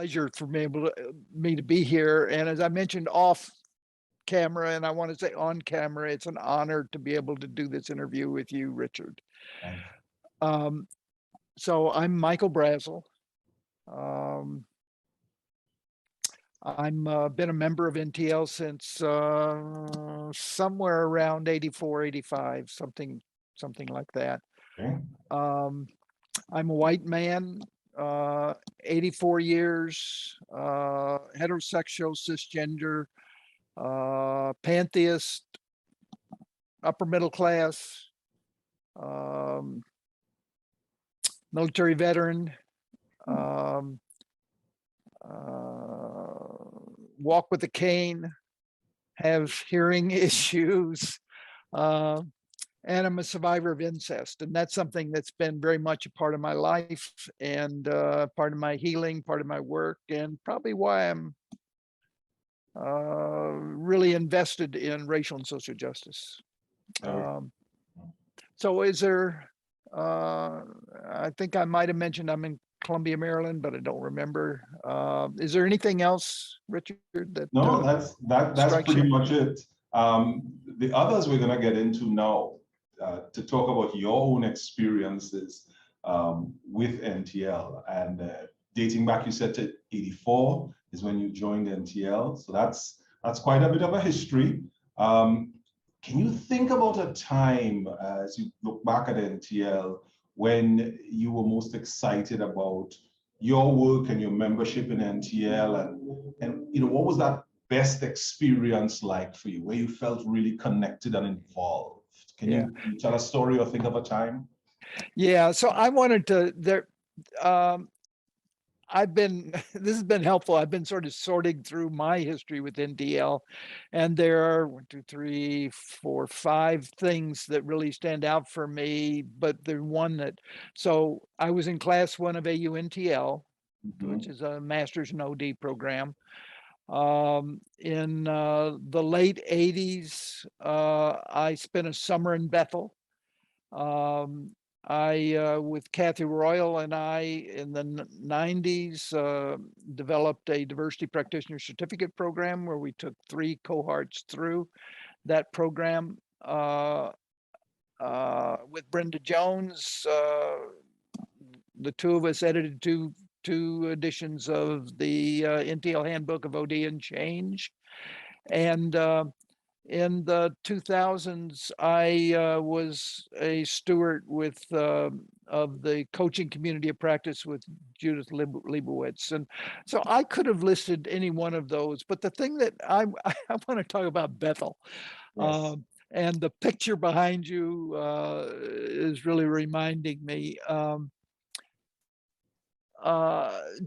pleasure for me to be here. And as I mentioned off camera, and I want to say on camera, it's an honor to be able to do this interview with you, Richard. Thanks. So I'm Michael Brazzel. Um, I'm been a member of NTL since somewhere around 84, 85, something like that. Okay. Um, I'm a white man, 84 years, heterosexual, cisgender, pantheist, upper middle class, military veteran, um, walk with a cane, have hearing issues, and I'm a survivor of incest. And that's something that's been very much a part of my life and part of my healing, part of my work, and probably why I'm really invested in racial and social justice. So is there, I think I might have mentioned I'm in Columbia, Maryland, but I don't remember. Is there anything else, Richard, that No, that's strikes pretty you? much it. The others we're going to get into now to talk about your own experiences with NTL, and dating back, you said, to 84 is when you joined NTL. So that's quite a bit of a history. Can you think about a time as you look back at NTL when you were most excited about your work and your membership in NTL, and you know, what was that best experience like for you, where you felt really connected and involved? Can you tell a story or think of a time? Yeah, so I wanted to this has been helpful. I've been sort of sorting through my history with NTL, and there are 1, 2, 3, 4, 5 things that really stand out for me. But there's one that, so I was in class 1 of AU NTL, which is a master's in OD program. In the late 80s, I spent a summer in Bethel. I, with Kathy Royal and I in the 90s, developed a diversity practitioner certificate program where we took 3 cohorts through that program. With Brenda Jones, the 2 of us edited two editions of the NTL Handbook of OD and Change. And in the 2000s, I was a steward with of the coaching community of practice with Judith Leibowitz. And so I could have listed any one of those, but the thing that I want to talk about Bethel. Yes. And the picture behind you is really reminding me.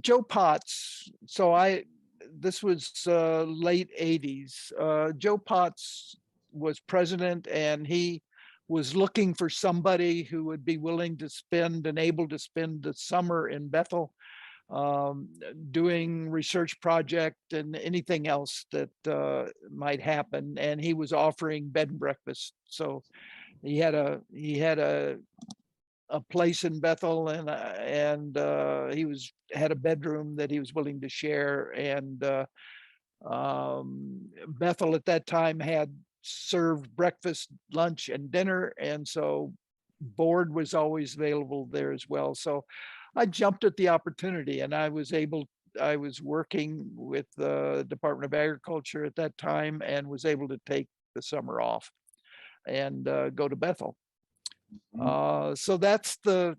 Joe Potts. So this was late 80s. Joe Potts was president, and he was looking for somebody who would be willing to spend and able to spend the summer in Bethel, doing research project and anything else that might happen. And he was offering bed and breakfast. So he had a place in Bethel, and he had a bedroom that he was willing to share. And Bethel at that time had served breakfast, lunch, and dinner, and so board was always available there as well. So I jumped at the opportunity, and I was working with the Department of Agriculture at that time, and was able to take the summer off and go to Bethel. So that's the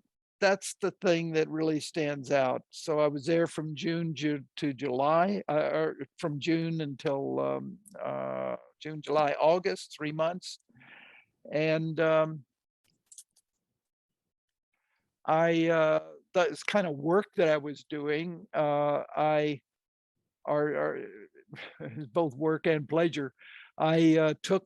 thing that really stands out. So I was there from June to July, or from June until June, July, August, 3 months. And that's kind of work that I was doing. I are both work and pleasure. I took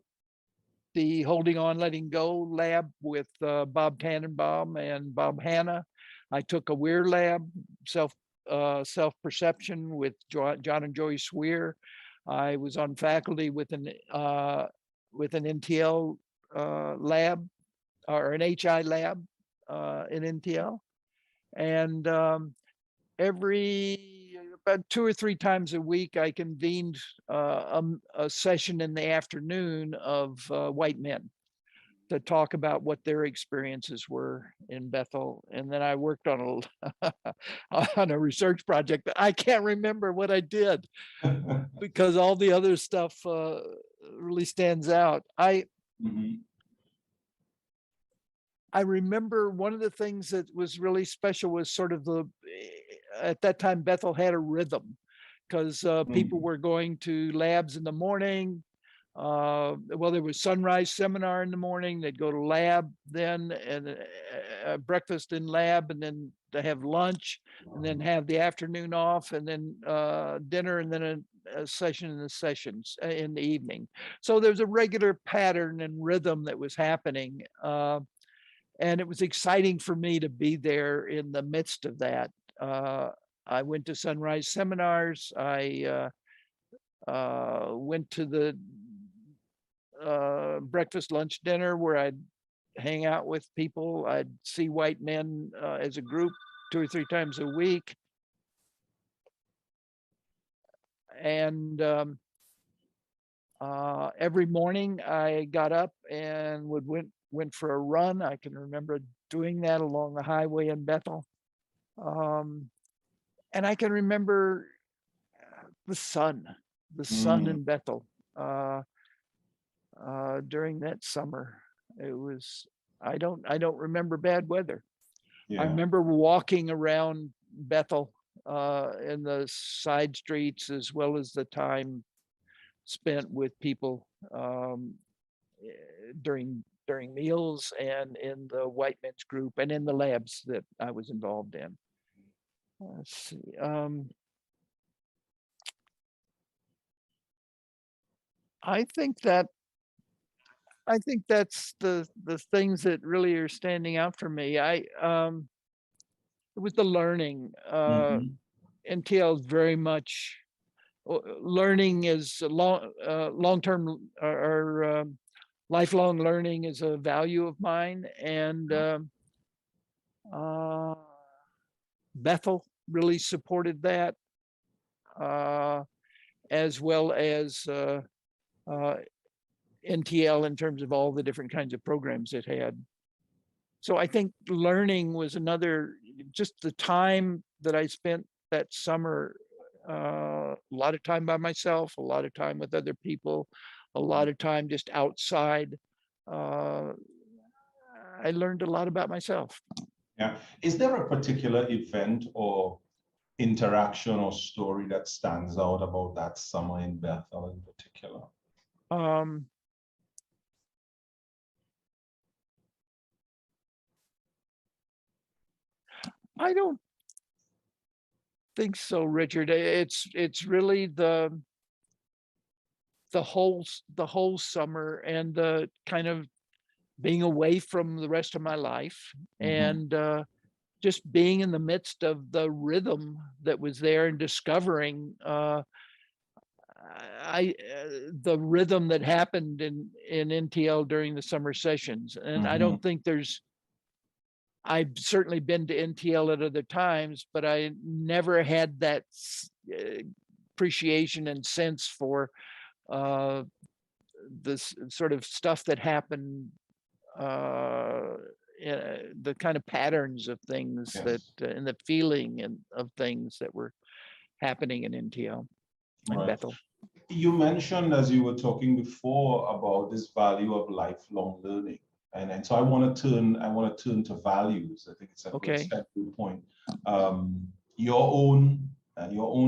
the Holding On, Letting Go lab with Bob Tannenbaum and Bob Hanna. I took a WEIR lab, self-perception, with John and Joy Swear. I was on faculty with an NTL lab, or an HI lab in NTL. And every about 2 or 3 times a week, I convened a session in the afternoon of white men to talk about what their experiences were in Bethel. And then I worked on a on a research project that I can't remember what I did because all the other stuff really stands out. Mhm. I remember one of the things that was really special was sort of at that time, Bethel had a rhythm because people Mm. were going to labs in the morning. Well, there was sunrise seminar in the morning. They'd go to lab then and breakfast in lab, and then to have lunch, and then have the afternoon off, and then dinner, and then a session in the sessions in the evening. So there's a regular pattern and rhythm that was happening. And it was exciting for me to be there in the midst of that. I went to sunrise seminars. I went to the breakfast, lunch, dinner where I'd hang out with people. I'd see white men as a group 2 or 3 times a week. And every morning I got up and went for a run. I can remember doing that along the highway in Bethel. And I can remember the sun Mm. in Bethel during that summer. It was, I don't remember bad weather. I Yeah. remember walking around Bethel in the side streets, as well as the time spent with people during meals and in the white men's group and in the labs that I was involved in. Let's see. I think that I think that's the things that really are standing out for me. It was the learning. Mhm. NTL is very much learning is a long-term or lifelong learning is a value of mine, and Yeah. uh, Bethel really supported that, uh, as well as uh, NTL in terms of all the different kinds of programs it had. So I think learning was another, just the time that I spent that summer, a lot of time by myself, a lot of time with other people, a lot of time just outside. Uh, I learned a lot about myself. Yeah. Is there a particular event or interaction or story that stands out about that summer in Bethel in particular? Um, I don't think so, Richard. It's really the whole summer and the kind of being away from the rest of my life, Mhm. and just being in the midst of the rhythm that was there and discovering the rhythm that happened in NTL during the summer sessions. And I Mhm. don't think I've certainly been to NTL at other times, but I never had that appreciation and sense for uh, this sort of stuff that happened, uh, the kind of patterns of things that, Yes. and the feeling and of things that were happening in NTL and Right. Bethel. You mentioned as you were talking before about this value of lifelong learning. And so I want to turn to values. I think it's a good Okay. central point. Um, your own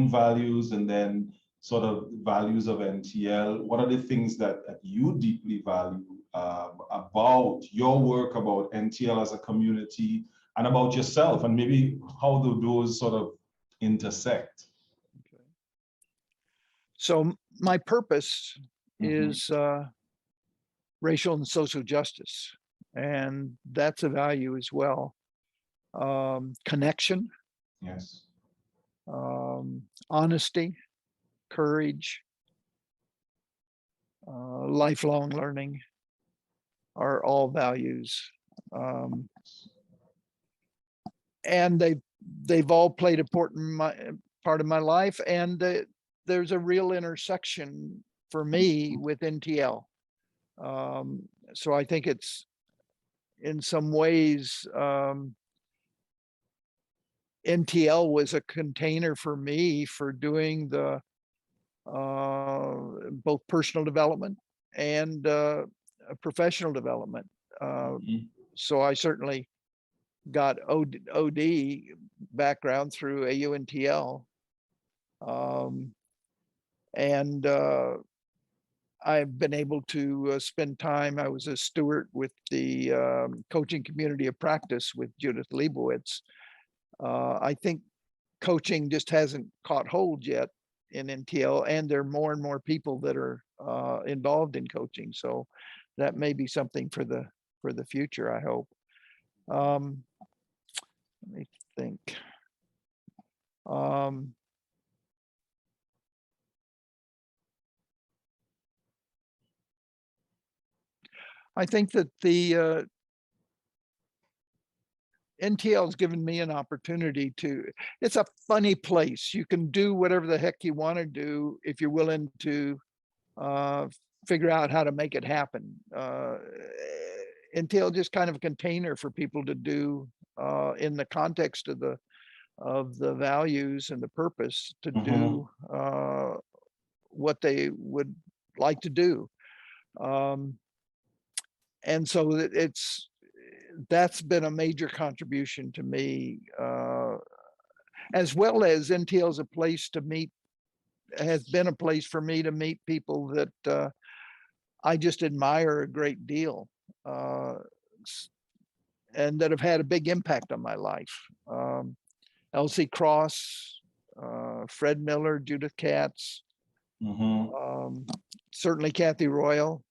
values, and then sort of values of NTL. What are the things that you deeply value about your work, about NTL as a community, and about yourself, and maybe how do those sort of intersect? Okay. So my purpose Mhm. is racial and social justice, and that's a value as well. Connection, Yes. honesty, courage, lifelong learning are all values, um, and they've all played important part of my life, and there's a real intersection for me with NTL. So I think it's in some ways, NTL was a container for me for doing the both personal development and professional development. Mhm. So I certainly got OD background through AUNTL. And I've been able to spend time. I was a steward with the coaching community of practice with Judith Leibowitz. I think coaching just hasn't caught hold yet in NTL, and there are more and more people that are involved in coaching. So that may be something for the future, I hope. Let me think. I think that the NTL has given me an opportunity to, it's a funny place. You can do whatever the heck you want to do if you're willing to figure out how to make it happen. NTL just kind of a container for people to do in the context of the values and the purpose to do what they would like to do. And so that's been a major contribution to me, as well as NTL is a place to meet, has been a place for me to meet people that I just admire a great deal, and that have had a big impact on my life. Elsie Cross, Fred Miller, Judith Katz, certainly Kathy Royal,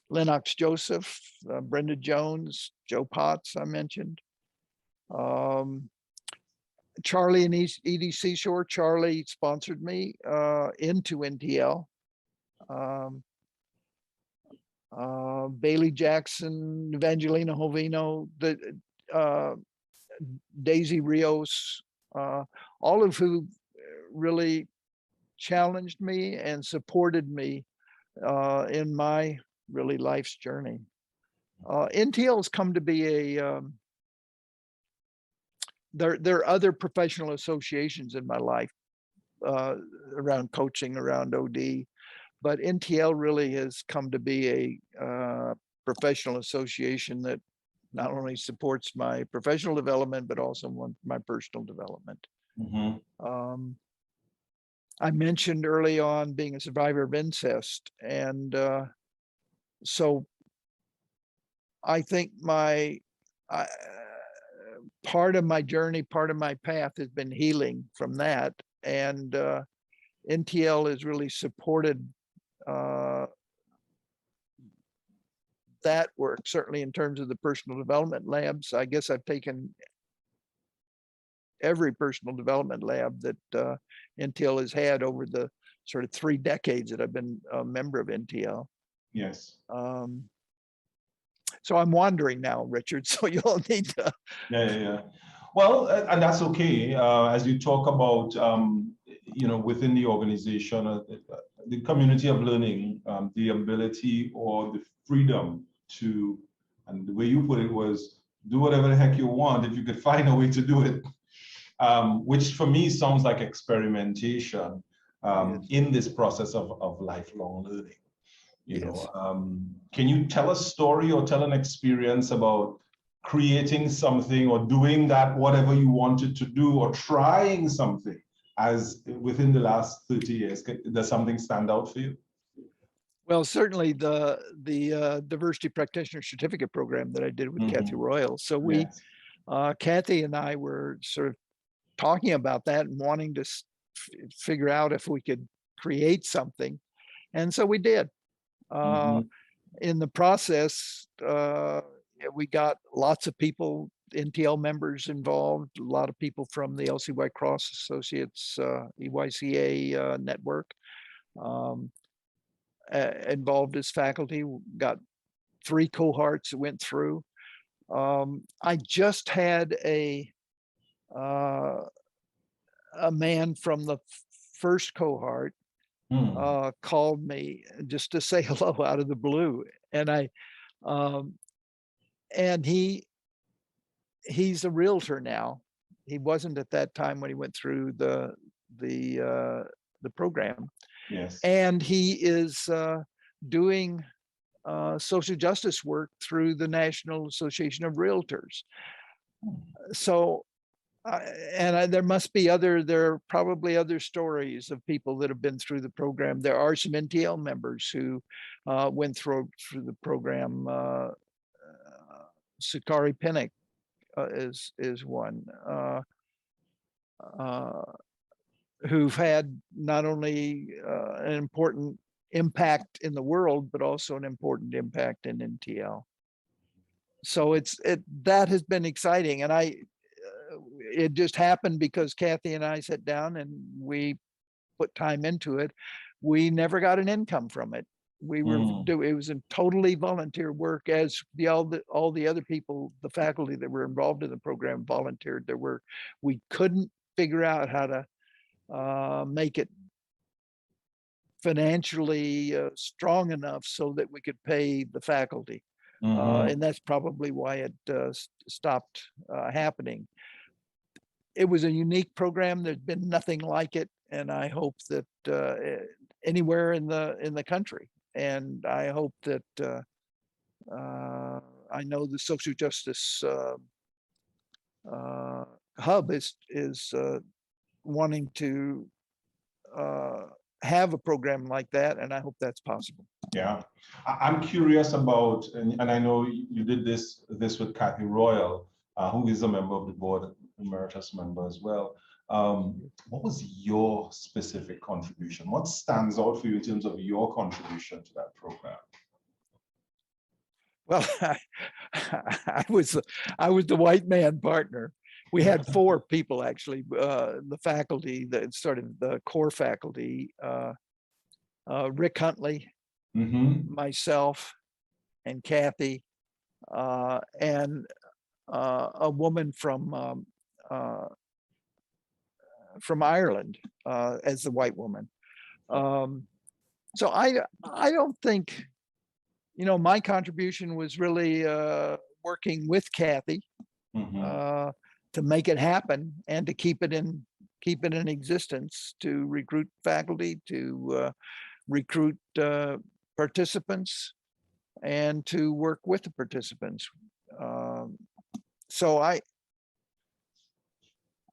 Lennox Joseph, Brenda Jones, Joe Potts, I mentioned. Charlie and Edie Seashore. Charlie sponsored me into NTL. Bailey Jackson, Evangelina Hovino, Daisy Rios, all of who really challenged me and supported me in my really life's journey. NTL has come to be a, there are other professional associations in my life around coaching, around OD, but NTL really has come to be a professional association that not only supports my professional development, but also my personal development. I mentioned early on being a survivor of incest, and so I think part of my journey, part of my path has been healing from that, and NTL has really supported that work, certainly in terms of the personal development labs. I guess I've taken every personal development lab that NTL has had over the sort of 3 decades that I've been a member of NTL. Yes. So I'm wandering now, Richard, so you'll need to. Yeah. Well, and that's okay. As you talk about, within the organization, the community of learning, the ability or the freedom to, and the way you put it was, do whatever the heck you want if you could find a way to do it, which for me sounds like experimentation in this process of lifelong learning. Can you tell a story or tell an experience about creating something or doing that, whatever you wanted to do, or trying something as within the last 30 years? Does something stand out for you? Well, certainly the diversity practitioner certificate program that I did with Kathy Royal. So we, Kathy and I were sort of talking about that and wanting to figure out if we could create something. And so we did. In the process, we got lots of people, NTL members involved, a lot of people from the LC White Cross Associates, EYCA network, involved as faculty. Got 3 cohorts that went through. I just had a man from the first cohort Hmm. called me just to say hello out of the blue, and um, and he's a realtor now. He wasn't at that time when he went through the program, Yes. and he is doing social justice work through the National Association of Realtors. So, there must be there are probably other stories of people that have been through the program. There are some NTL members who went through the program. Sakari Pinnick is one uh, who've had not only an important impact in the world, but also an important impact in NTL. So that has been exciting, and it just happened because Kathy and I sat down and we put time into it. We never got an income from it. It was a totally volunteer work, as all the other people, the faculty that were involved in the program volunteered their work. We couldn't figure out how to make it financially strong enough so that we could pay the faculty. And that's probably why it stopped happening. It was a unique program. There's been nothing like it, and I hope that anywhere in the country. And I hope that I know the social justice hub is wanting to have a program like that, and I hope that's possible. Yeah, I'm curious about, and I know you did this with Kathy Royal, who is a member of the board, emeritus member as well. What was your specific contribution? What stands out for you in terms of your contribution to that program? Well, I was the white man partner. We had 4 people actually, the faculty that started the core faculty, Rick Huntley, myself, and Kathy, and a woman from Ireland as the white woman. So I don't think, my contribution was really working with Kathy to make it happen and to keep it in existence, to recruit faculty, to recruit participants, and to work with the participants. So I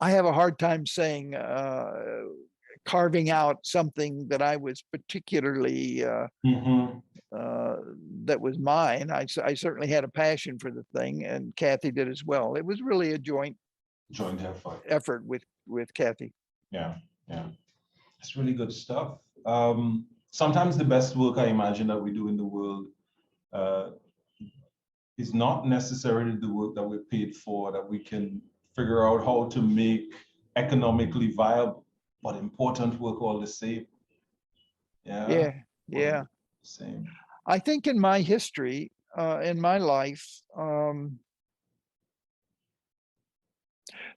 have a hard time saying carving out something that I was particularly that was mine. I certainly had a passion for the thing, and Kathy did as well. It was really a joint effort with Kathy. Yeah, it's really good stuff. Sometimes the best work I imagine that we do in the world is not necessarily the work that we're paid for, that we can figure out how to make economically viable, but important work all the same. Yeah. Same. I think in my history, in my life,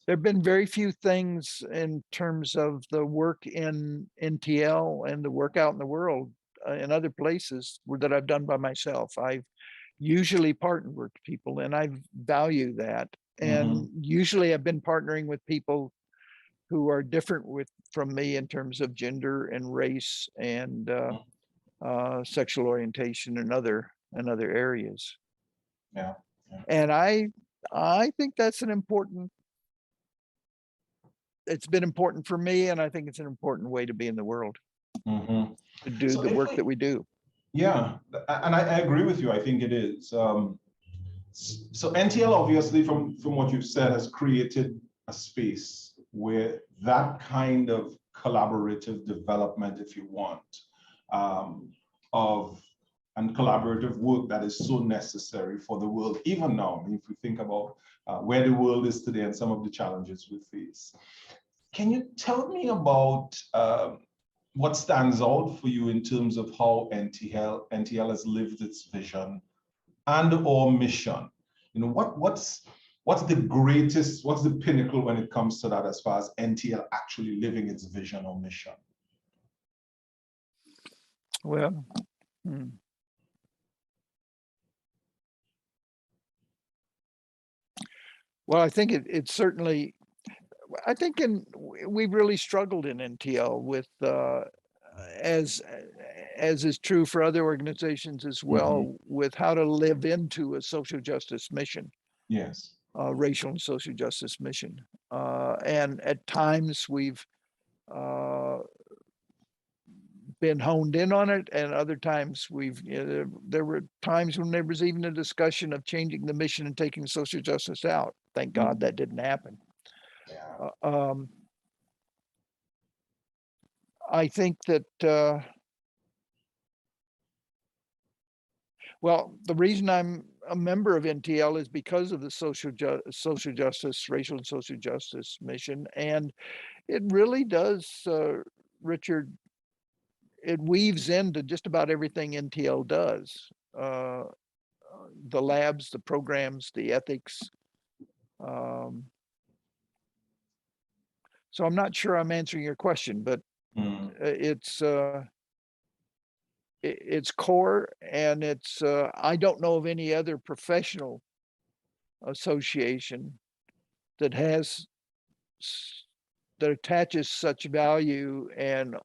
there have been very few things in terms of the work in NTL and the work out in the world in other places that I've done by myself. I've usually partnered with people, and I value that. And usually I've been partnering with people who are different from me in terms of gender and race and sexual orientation and other areas. Yeah. And I think that's it's been important for me, and I think it's an important way to be in the world, to do the work that we do. Yeah, and I agree with you. I think it is. So NTL, obviously, from what you've said, has created a space where that kind of collaborative development, if you want, and collaborative work that is so necessary for the world, even now. I mean, if we think about where the world is today and some of the challenges we face. Can you tell me about what stands out for you in terms of how NTL has lived its vision and or mission? What's what's the pinnacle when it comes to that as far as NTL actually living its vision or mission? Well, well, I think it's certainly, I think we really struggled in NTL with, as is true for other organizations as well, with how to live into a social justice mission. Yes. Racial and social justice mission. And at times we've been honed in on it, and other times there were times when there was even a discussion of changing the mission and taking social justice out. Thank God that didn't happen. Yeah. I think that, well, the reason I'm a member of NTL is because of the social justice, racial and social justice mission. And it really does, Richard, it weaves into just about everything NTL does. The labs, the programs, the ethics. So I'm not sure I'm answering your question, but it's core, and I don't know of any other professional association that attaches such value and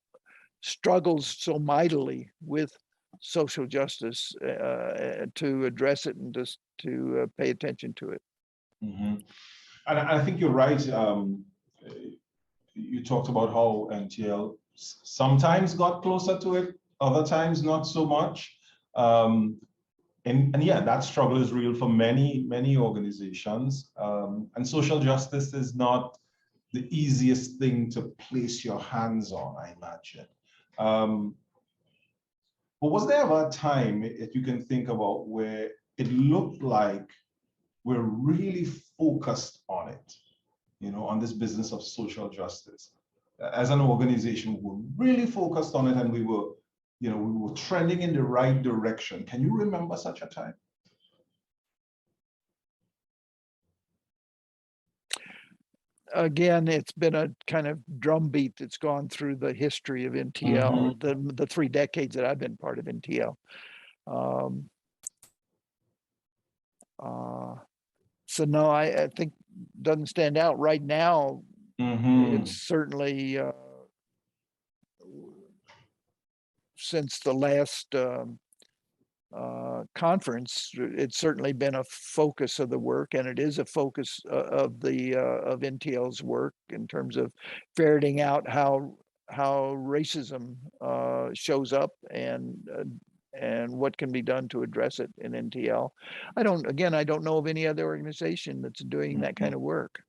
struggles so mightily with social justice to address it and just to pay attention to it. And I think you're right. You talked about how NTL sometimes got closer to it, other times not so much. And yeah, that struggle is real for many organizations. And social justice is not the easiest thing to place your hands on, I imagine. But was there ever a time that you can think about where it looked like we're really focused on it, on this business of social justice? As an organization, we're really focused on it, and we were trending in the right direction. Can you remember such a time? Again, it's been a kind of drumbeat that's gone through the history of NTL, the 3 decades that I've been part of NTL. So no, I think doesn't stand out right now. It's certainly since the last conference, it's certainly been a focus of the work, and it is a focus of NTL's work in terms of ferreting out how racism shows up and what can be done to address it in NTL. I don't know of any other organization that's doing that kind of work.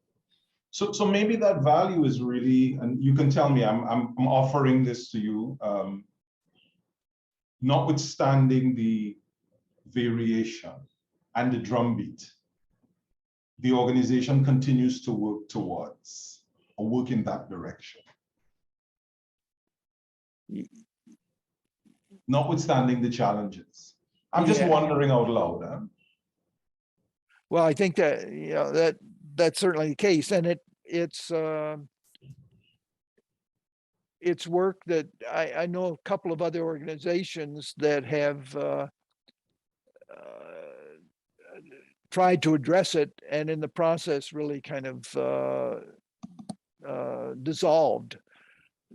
So maybe that value is really, and you can tell me, I'm offering this to you, notwithstanding the variation and the drumbeat, the organization continues to work towards or work in that direction. Notwithstanding the challenges. I'm just wondering out loud. Well, I think that that's certainly the case, and it's work that I know a couple of other organizations that have tried to address it, and in the process really kind of dissolved.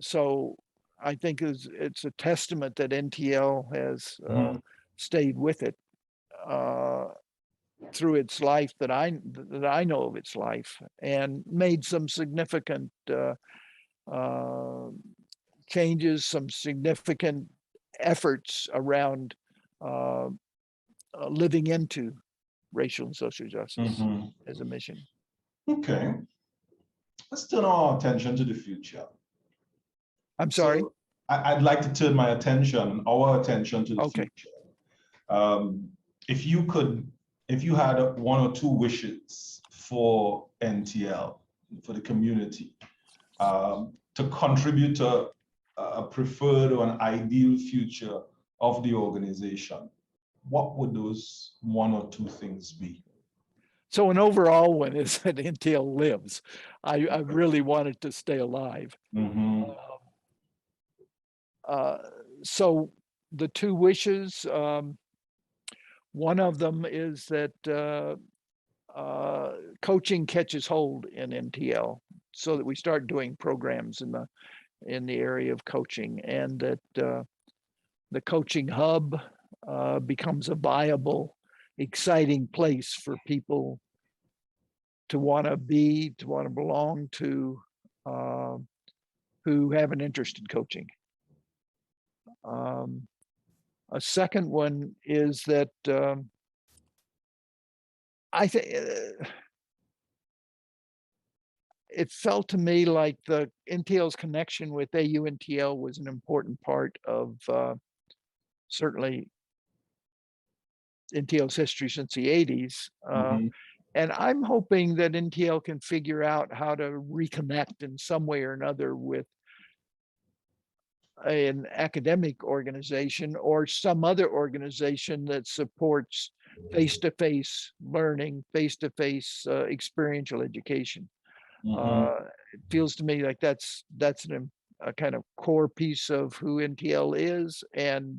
So I think it's a testament that NTL has stayed with it through its life that I know of its life, and made some significant changes, some significant efforts around living into racial and social justice as a mission. Okay, let's turn our attention to the future. I'm sorry? So I'd like to turn our attention to the future. If you had 1 or 2 wishes for NTL, for the community, to contribute to a preferred or an ideal future of the organization, what would those 1 or 2 things be? So an overall one is that NTL lives. I really want it to stay alive. Mhm. Uh, so the two wishes, one of them is that coaching catches hold in NTL, so that we start doing programs in the area of coaching, and that the coaching hub becomes a viable, exciting place for people to want to be, to want to belong to, uh, who have an interest in coaching. Um, a second one is that I think it felt to me like the NTL's connection with AUNTL was an important part of certainly NTL's history since the 80s. Mhm. And I'm hoping that NTL can figure out how to reconnect in some way or another with an academic organization or some other organization that supports face-to-face learning, face-to-face experiential education. Mhm. It feels to me like a kind of core piece of who NTL is, and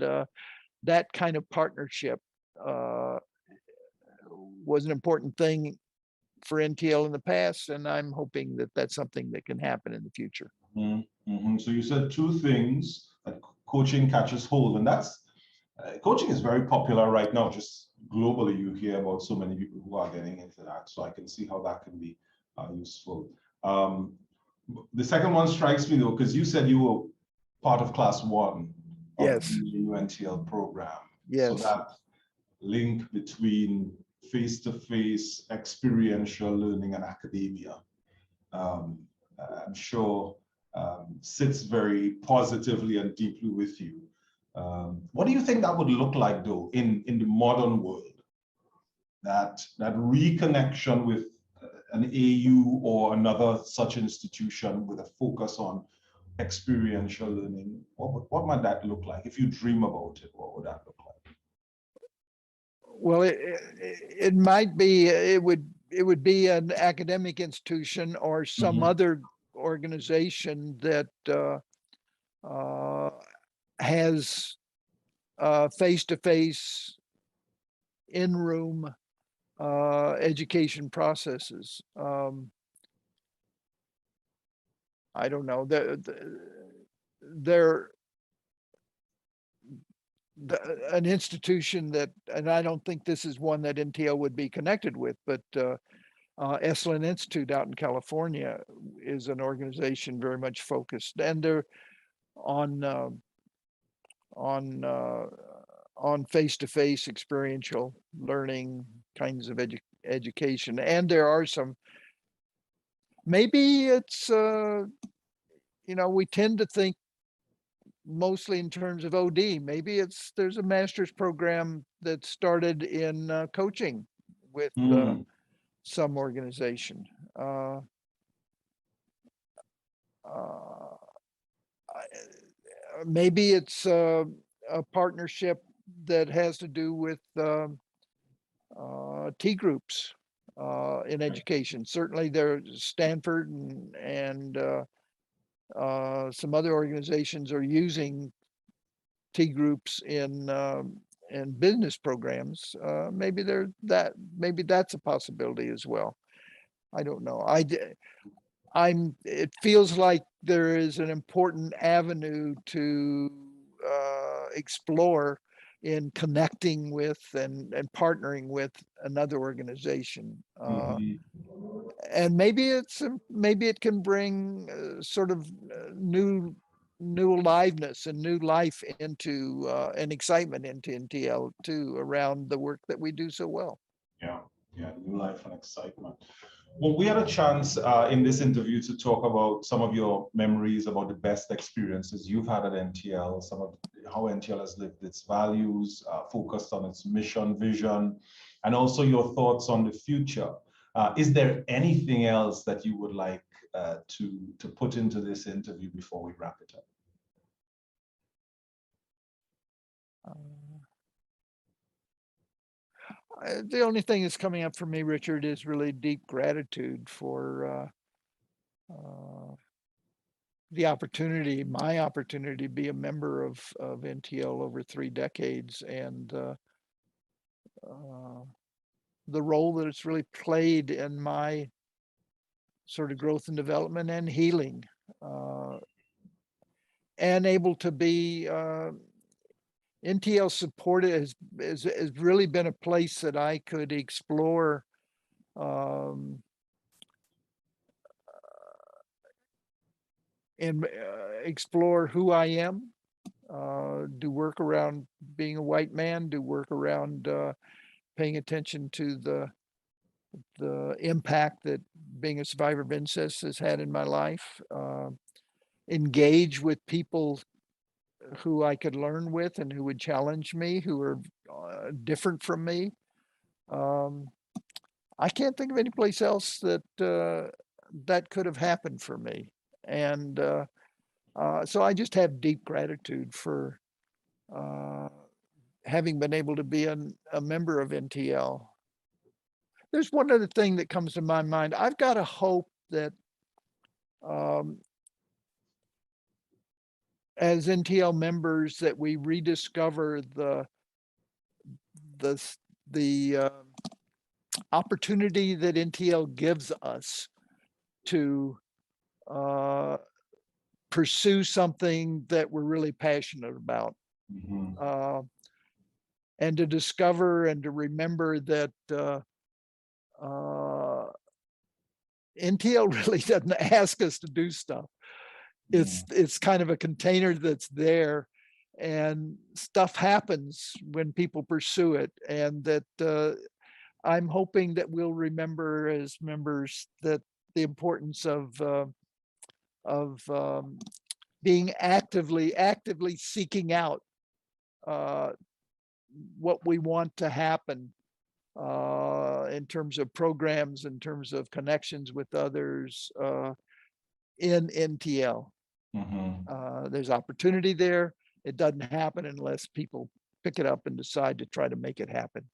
that kind of partnership uh, was an important thing for NTL in the past, and I'm hoping that that's something that can happen in the future. Mhm. Mhm. So you said two things that coaching catches hold, and that's coaching is very popular right now. Just globally, you hear about so many people who are getting into that. So I can see how that can be useful. Um, the second one strikes me though, because you said you were part of class one of the Yes, UNTL program. So yes. that link between face-to-face experiential learning and academia, um, I'm sure sits very positively and deeply with you. What do you think that would look like though in the modern world? That reconnection with an AU or another such institution with a focus on experiential learning. What might that look like? If you dream about it, what would that look like? Well, it might be, it would be an academic institution or some Mhm. other organization that uh, has face-to-face in-room education processes. I don't know. They're an institution that, and I don't think this is one that NTL would be connected with, but Esalen Institute out in California is an organization very much focused, and they're on on uh, on face-to-face experiential learning kinds of education. And there are some. Maybe it's we tend to think mostly in terms of OD. Maybe there's a master's program that started in coaching with Mm. some organization. Uh, uh, Maybe it's a partnership that has to do with T groups in education. Certainly, there's Stanford and some other organizations are using T groups in business programs. Maybe that's a possibility as well. I don't know. It feels like there is an important avenue to explore in connecting with and partnering with another organization. Mhm. And maybe it can bring sort of new aliveness and new life into and excitement into NTL too, around the work that we do so well. Yeah, yeah, new life and excitement. Well, we had a chance in this interview to talk about some of your memories about the best experiences you've had at NTL, some of how NTL has lived its values, focused on its mission, vision, and also your thoughts on the future. Is there anything else that you would like to put into this interview before we wrap it up? Uh, The only thing that's coming up for me, Richard, is really deep gratitude for the opportunity, my opportunity to be a member of NTL over 3 decades, and uh, the role that it's really played in my sort of growth and development and healing, uh, and able to be NTL supported has really been a place that I could explore um, and explore who I am, do work around being a white man, do work around paying attention to the impact that being a survivor of incest has had in my life, engage with people who I could learn with and who would challenge me, who are different from me. Um, I can't think of any place else that that could have happened for me, and so I just have deep gratitude for uh, having been able to be a member of NTL. There's one other thing that comes to my mind. I've got a hope that um, as NTL members that we rediscover the the opportunity that NTL gives us to uh, pursue something that we're really passionate about, Mhm. uh, and to discover and to remember that uh, NTL really doesn't ask us to do stuff. Yeah. It's kind of a container that's there, and stuff happens when people pursue it, and that I'm hoping that we'll remember as members that the importance of being actively seeking out uh, what we want to happen in terms of programs, in terms of connections with others in NTL. Mhm. There's opportunity there. It doesn't happen unless people pick it up and decide to try to make it happen.